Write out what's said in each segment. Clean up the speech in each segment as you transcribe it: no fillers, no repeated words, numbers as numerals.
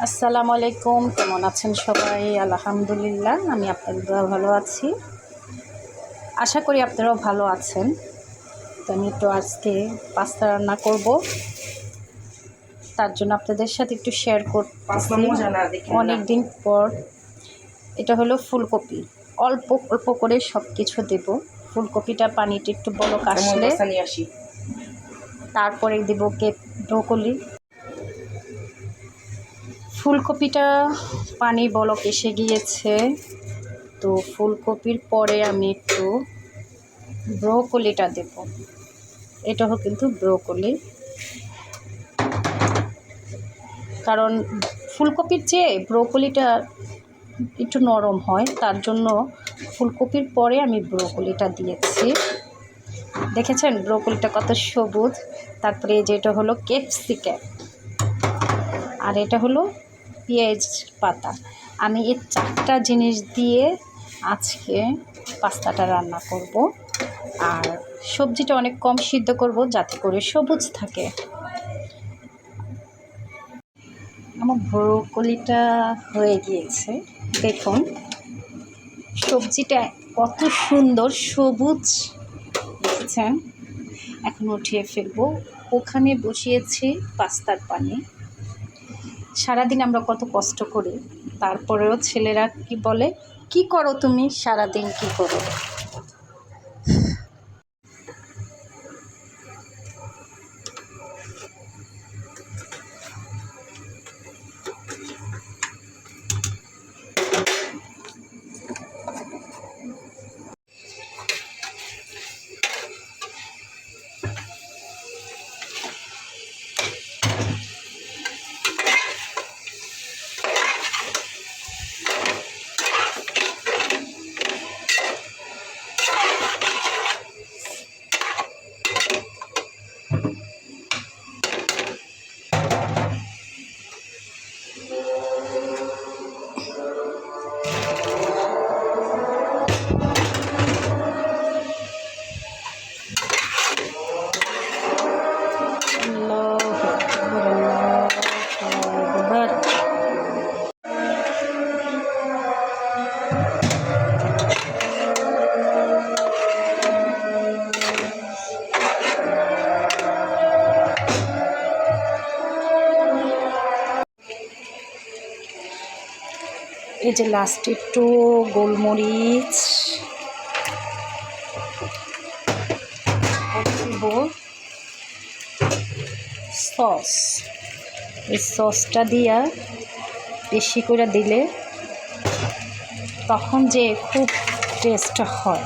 আসসালামু আলাইকুম, কেমন আছেন সবাই? আলহামদুলিল্লাহ, আমি আপনাদের দোয়া ভালো আছি। আশা করি আপনারাও ভালো আছেন। তো আমি তো আজকে পাস্তা রান্না করব, তার জন্য আপনাদের সাথে একটু শেয়ার করতেছি অনেক দিন পর। এটা হলো ফুলকপি, অল্প অল্প করে সব কিছু দেব। ফুলকপিটা পানিটা একটু বলক আসলে তারপরে দেব ব্রোকলি। ফুলকপিটা পানি বলক এসে গিয়েছে, তো ফুলকপির পরে আমি একটু ব্রোকলিটা দেব। এটাও কিন্তু ব্রোকলি, কারণ ফুলকপির চেয়ে ব্রোকলিটা একটু নরম হয়, তার জন্য ফুলকপির পরে আমি ব্রোকলিটা দিয়েছি। দেখেছেন ব্রোকলিটা কত সবুজ। তারপরে যেটা হলো ক্যাপসিকাম, আর এটা হলো পেঁয়াজ পাতা। আমি এই 4টা জিনিস দিয়ে আজকে পাস্তাটা রান্না করব, আর সবজিটা অনেক কম সিদ্ধ করব যাতে করে সবুজ থাকে। আমার ব্রোকলিটা হয়ে গিয়েছে, দেখুন সবজিটা কত সুন্দর সবুজ, দেখেছেন। এখন উঠিয়ে ফেলবো। ওখানে বসিয়েছি পাস্তার পানি। সারাদিন আমরা কত কষ্ট করি, তারপরেও ছেলেরা কি বলে, কি করো তুমি সারাদিন, কি করো? এই যে লাস্টে একটু গোলমরিচ দিব, সস। এই সসটা দিয়া বেশি করে দিলে তখন যে খুব টেস্ট হয়।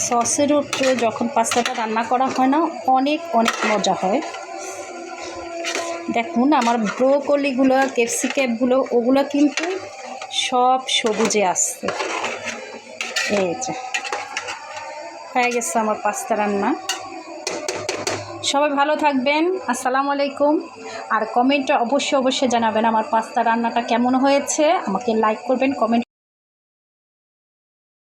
সসের উপরে যখন পাস্তাটা রান্না করা হয় না, অনেক অনেক মজা হয়। দেখুন আমার ব্রোকলিগুলো, ক্যাপসিকামগুলো, ওগুলো কিন্তু সব সবুজে আসছে। এই যে হয়ে গেছে আমার পাস্তা রান্না। সবাই ভালো থাকবেন, আসসালামু আলাইকুম। আর কমেন্টে অবশ্যই জানাবেন আমার পাস্তা রান্নাটা কেমন হয়েছে। আমাকে লাইক করবেন, কমেন্ট